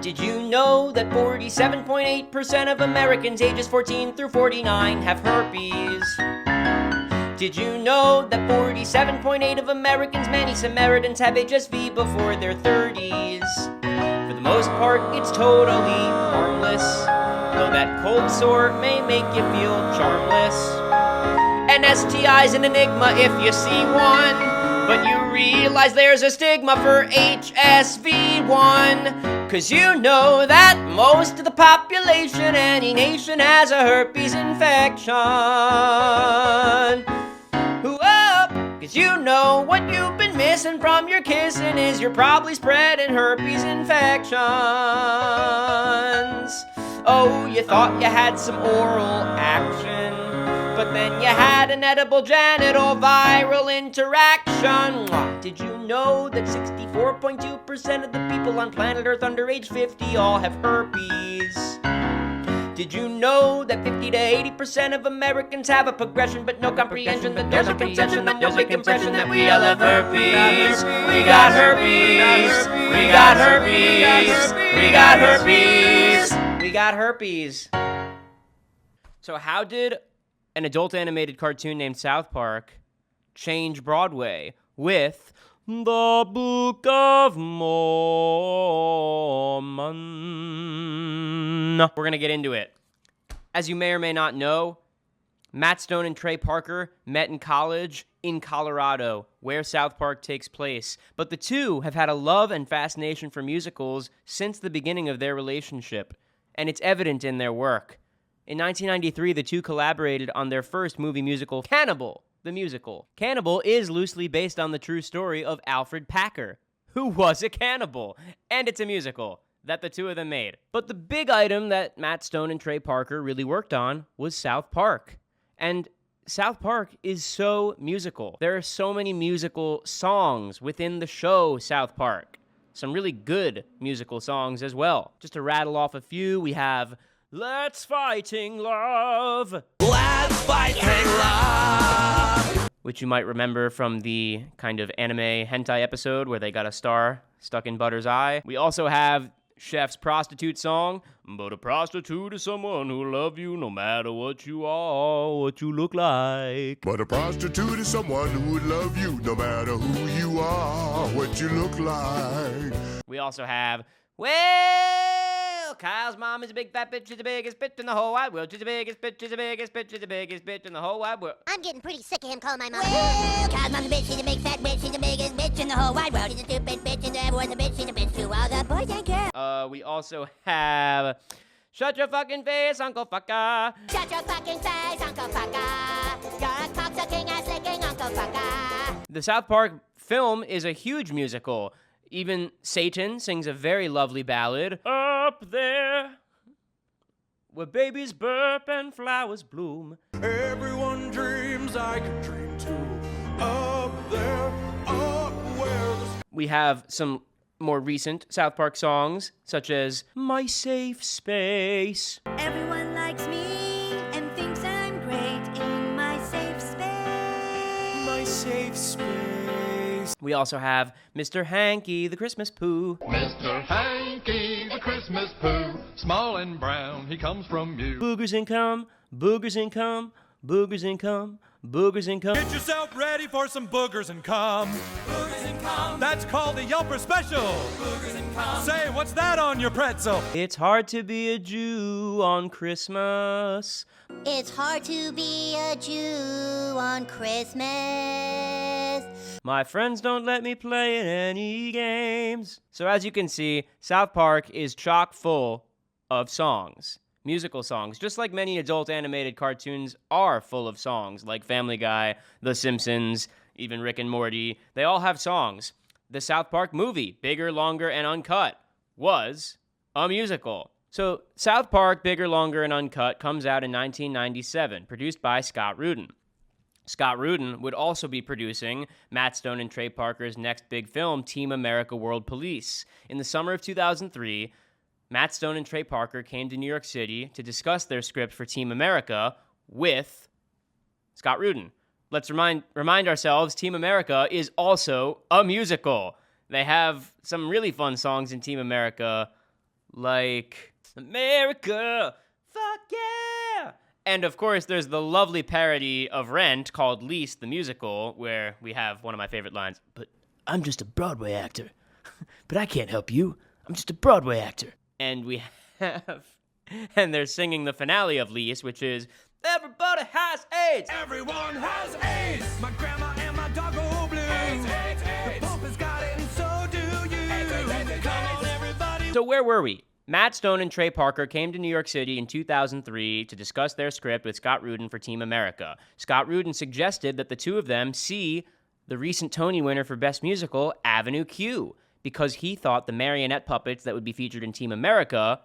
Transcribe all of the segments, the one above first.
Did you know that 47.8% of Americans ages 14 through 49 have herpes? Did you know that 47.8% of Americans, many Samaritans, have HSV before their 30s? For the most part, it's totally harmless, though that cold sore may make you feel charmless. An STI's an enigma if you see one, but you realize there's a stigma for HSV1. 'Cause you know that most of the population, any nation, has a herpes infection. Whoa, 'cause you know what you've been missing from your kissing is you're probably spreading herpes infections. Oh, you thought you had some oral action, but then you had an edible genital viral interaction. Did you know that 64.2% of the people on planet Earth under age 50 all have herpes? Did you know that 50 to 80% of Americans have a progression but no comprehension, that there's a conception that no big impression that we all have herpes? We got herpes! We got herpes! We got herpes! We got herpes! So how did an adult animated cartoon named South Park change Broadway with the Book of Mormon? We're going to get into it. As you may or may not know, Matt Stone and Trey Parker met in college in Colorado, where South Park takes place. But the two have had a love and fascination for musicals since the beginning of their relationship, and it's evident in their work. In 1993, the two collaborated on their first movie musical, Cannibal, the musical. Cannibal is loosely based on the true story of Alfred Packer, who was a cannibal, and it's a musical that the two of them made. But the big item that Matt Stone and Trey Parker really worked on was South Park. And South Park is so musical. There are so many musical songs within the show South Park. Some really good musical songs as well. Just to rattle off a few, we have Let's Fighting Love. Let's Fighting Love. Which you might remember from the kind of anime hentai episode where they got a star stuck in Butter's eye. We also have Chef's prostitute song. But a prostitute is someone who'll love you no matter what you are, what you look like. But a prostitute is someone who would love you no matter who you are, what you look like. We also have, well, Kyle's mom is a big fat bitch. She's the biggest bitch in the whole wide world. She's the biggest bitch. She's the biggest bitch. She's the biggest bitch in the whole wide world. I'm getting pretty sick of him calling my mom. Well, Kyle's mom's a bitch. She's a big fat bitch. She's the biggest bitch in the whole wide world. She's a stupid bitch and everyone's a bitch. She's a bitch to all the boys and girls. We also have Shut Your Fucking Face, Uncle Fucker. Shut your fucking face, Uncle Fucker. You're a cocksucking ass licking Uncle Fucker. The South Park film is a huge musical. Even Satan sings a very lovely ballad. Up there, where babies burp and flowers bloom. Everyone dreams I could dream too. Up there, up where the... We have some more recent South Park songs, such as My Safe Space. Everyone likes me and thinks I'm great in my safe space. My safe space. We also have Mr. Hanky, the Christmas Pooh. Mr. Hanky, the Christmas Pooh, small and brown, he comes from you. Boogers income, boogers income, boogers income, boogers income. Get yourself ready for some boogers and cum. Boogers and cum. That's called a Yelper special. Boogers and cum. Say, what's that on your pretzel? It's hard to be a Jew on Christmas. It's hard to be a Jew on Christmas. My friends don't let me play in any games. So as you can see, South Park is chock full of songs. Musical songs, just like many adult animated cartoons are full of songs, like Family Guy, The Simpsons, even Rick and Morty. They all have songs. The South Park movie, Bigger, Longer, and Uncut, was a musical. So South Park, Bigger, Longer, and Uncut comes out in 1997, produced by Scott Rudin. Scott Rudin would also be producing Matt Stone and Trey Parker's next big film, Team America World Police. In the summer of 2003, Matt Stone and Trey Parker came to New York City to discuss their script for Team America with Scott Rudin. Let's remind ourselves, Team America is also a musical. They have some really fun songs in Team America, like America, fuck yeah! And of course, there's the lovely parody of Rent called Lease the Musical, where we have one of my favorite lines, but I'm just a Broadway actor. But I can't help you. I'm just a Broadway actor. And we have, and they're singing the finale of Lease, which is, everybody has AIDS! Everyone has AIDS. My grandma and my dog go blue. AIDS, AIDS, AIDS. The Pope has got it, and so do you. AIDS, AIDS, AIDS, AIDS. Come on, everybody. So where were we? Matt Stone and Trey Parker came to New York City in 2003 to discuss their script with Scott Rudin for Team America. Scott Rudin suggested that the two of them see the recent Tony winner for Best Musical, Avenue Q, because he thought the marionette puppets that would be featured in Team America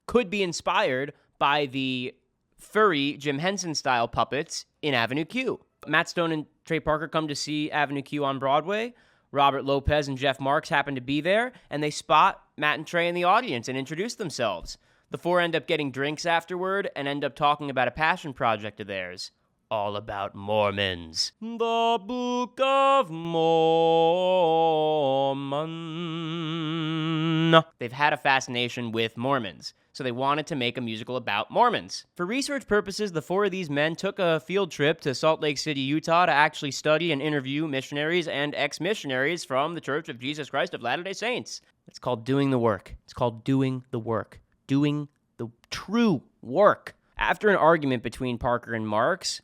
could be inspired by the furry Jim Henson-style puppets in Avenue Q. Matt Stone and Trey Parker come to see Avenue Q on Broadway. Robert Lopez and Jeff Marks happen to be there, and they spot Matt and Trey in the audience and introduce themselves. The four end up getting drinks afterward and end up talking about a passion project of theirs, all about Mormons. The Book of Mormon. They've had a fascination with Mormons, so they wanted to make a musical about Mormons. For research purposes, the four of these men took a field trip to Salt Lake City, Utah to actually study and interview missionaries and ex-missionaries from the Church of Jesus Christ of Latter-day Saints. It's called doing the work. It's called doing the work. Doing the true work. After an argument between Parker and Marks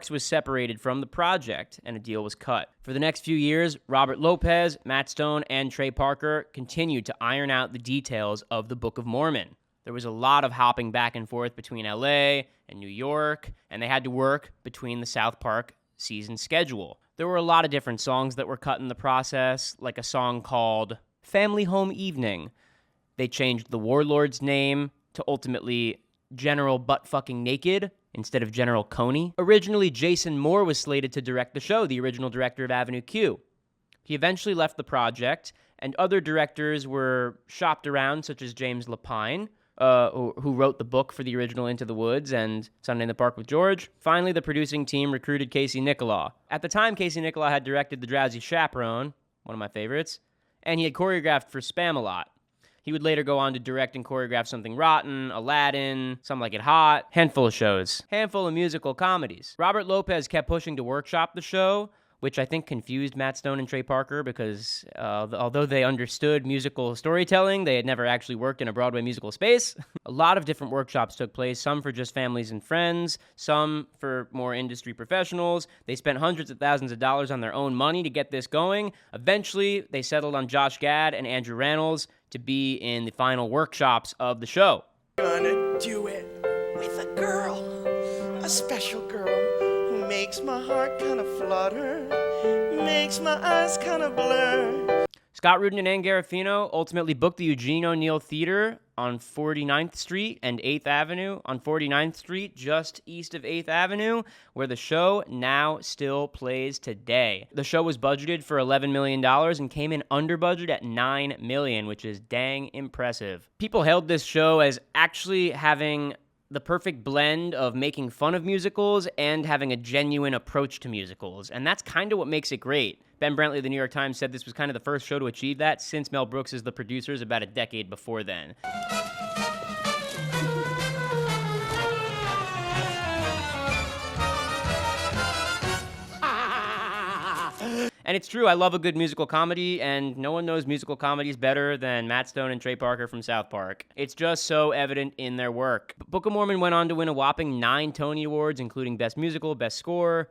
was separated from the project, and a deal was cut. For the next few years, Robert Lopez, Matt Stone, and Trey Parker continued to iron out the details of the Book of Mormon. There was a lot of hopping back and forth between LA and New York, and they had to work between the South Park season schedule. There were a lot of different songs that were cut in the process, like a song called Family Home Evening. They changed the Warlord's name to ultimately General Butt-Fucking Naked instead of General Coney. Originally, Jason Moore was slated to direct the show, the original director of Avenue Q. He eventually left the project, and other directors were shopped around, such as James Lapine, who wrote the book for the original Into the Woods and Sunday in the Park with George. Finally, the producing team recruited Casey Nicholaw. At the time, Casey Nicholaw had directed The Drowsy Chaperone, one of my favorites, and he had choreographed for Spamalot. He would later go on to direct and choreograph Something Rotten, Aladdin, Some Like It Hot, handful of shows, handful of musical comedies. Robert Lopez kept pushing to workshop the show, which I think confused Matt Stone and Trey Parker because although they understood musical storytelling, they had never actually worked in a Broadway musical space. A lot of different workshops took place, some for just families and friends, some for more industry professionals. They spent hundreds of thousands of dollars on their own money to get this going. Eventually, they settled on Josh Gad and Andrew Reynolds to be in the final workshops of the show. Gonna do it with a girl, a special girl who makes my heart kind of flutter, makes my eyes kind of blur. Scott Rudin and Ann Garofino ultimately booked the Eugene O'Neill Theater on 49th Street and 8th Avenue, on 49th Street, just east of 8th Avenue, where the show now still plays today. The show was budgeted for $11 million and came in under budget at $9 million, which is dang impressive. People hailed this show as actually having the perfect blend of making fun of musicals and having a genuine approach to musicals, and that's kind of what makes it great. Ben Brantley of the New York Times said this was kind of the first show to achieve that since Mel Brooks is the producers about a decade before then. And it's true, I love a good musical comedy, and no one knows musical comedies better than Matt Stone and Trey Parker from South Park. It's just so evident in their work. Book of Mormon went on to win a whopping 9 Tony Awards, including Best Musical, Best Score,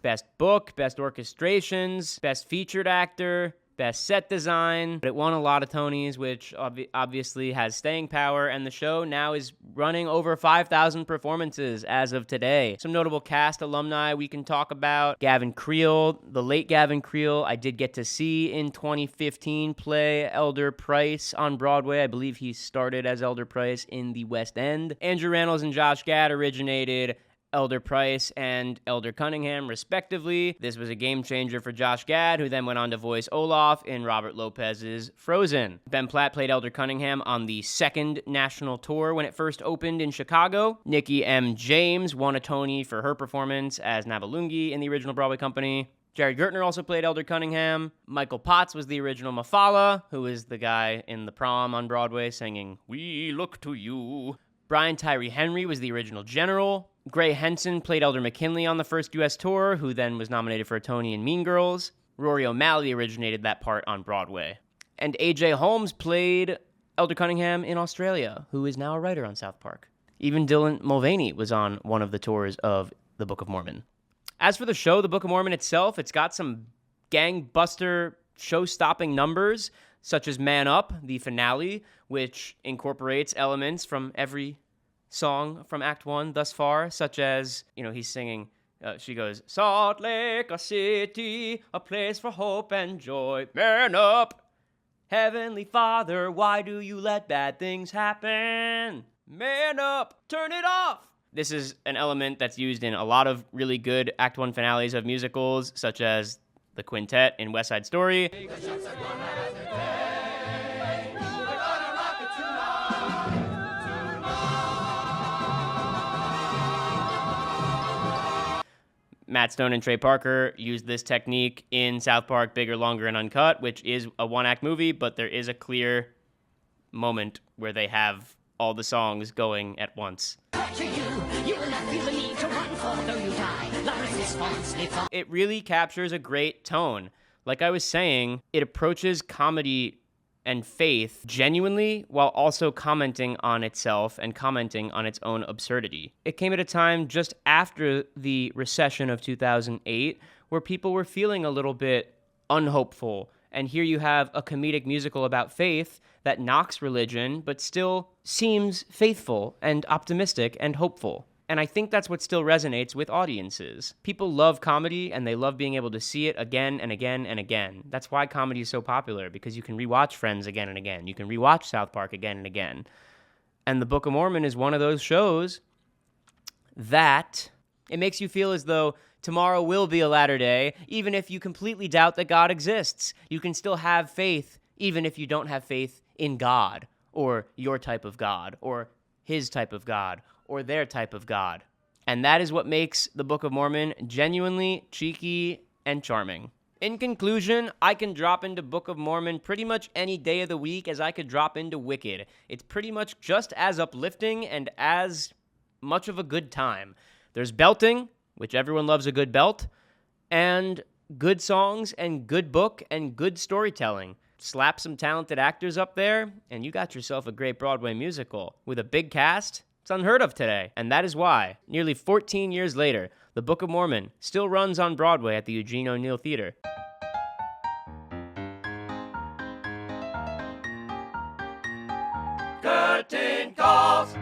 Best Book, Best Orchestrations, Best Featured Actor, Best Set Design. But it won a lot of Tonys, which obviously has staying power, and the show now is running over 5,000 performances as of today. Some notable cast alumni we can talk about. Gavin Creel, the late Gavin Creel, I did get to see in 2015 play Elder Price on Broadway. I believe he started as Elder Price in the West End. Andrew Reynolds and Josh Gad originated Elder Price and Elder Cunningham, respectively. This was a game changer for Josh Gad, who then went on to voice Olaf in Robert Lopez's Frozen. Ben Platt played Elder Cunningham on the second national tour when it first opened in Chicago. Nikki M. James won a Tony for her performance as Navalungi in the original Broadway company. Jared Gertner also played Elder Cunningham. Michael Potts was the original Mafala, who is the guy in The Prom on Broadway singing, "We Look to You." Brian Tyree Henry was the original General. Gray Henson played Elder McKinley on the first U.S. tour, who then was nominated for a Tony in Mean Girls. Rory O'Malley originated that part on Broadway. And A.J. Holmes played Elder Cunningham in Australia, who is now a writer on South Park. Even Dylan Mulvaney was on one of the tours of the Book of Mormon. As for the show, the Book of Mormon itself, it's got some gangbuster show-stopping numbers, such as Man Up, the finale, which incorporates elements from every song from Act 1 thus far, such as, he's singing, she goes, "Salt Lake, a city, a place for hope and joy. Man up! Heavenly Father, why do you let bad things happen? Man up! Turn it off!" This is an element that's used in a lot of really good Act 1 finales of musicals, such as the quintet in West Side Story. Matt Stone and Trey Parker used this technique in South Park, Bigger, Longer, and Uncut, which is a one-act movie, but there is a clear moment where they have all the songs going at once. It really captures a great tone. Like I was saying, it approaches comedy and faith genuinely while also commenting on itself and commenting on its own absurdity. It came at a time just after the recession of 2008 where people were feeling a little bit unhopeful. And here you have a comedic musical about faith that knocks religion but still seems faithful and optimistic and hopeful. And I think that's what still resonates with audiences. People love comedy, and they love being able to see it again and again and again. That's why comedy is so popular, because you can rewatch Friends again and again. You can rewatch South Park again and again. And the Book of Mormon is one of those shows that it makes you feel as though tomorrow will be a latter day, even if you completely doubt that God exists. You can still have faith, even if you don't have faith in God, or your type of God, or his type of God, or their type of God. And that is what makes the Book of Mormon genuinely cheeky and charming. In conclusion, I can drop into Book of Mormon pretty much any day of the week as I could drop into Wicked. It's pretty much just as uplifting and as much of a good time. There's belting, which everyone loves a good belt, and good songs and good book and good storytelling. Slap some talented actors up there, and you got yourself a great Broadway musical with a big cast. It's unheard of today, and that is why, nearly 14 years later, the Book of Mormon still runs on Broadway at the Eugene O'Neill Theater. Curtain calls.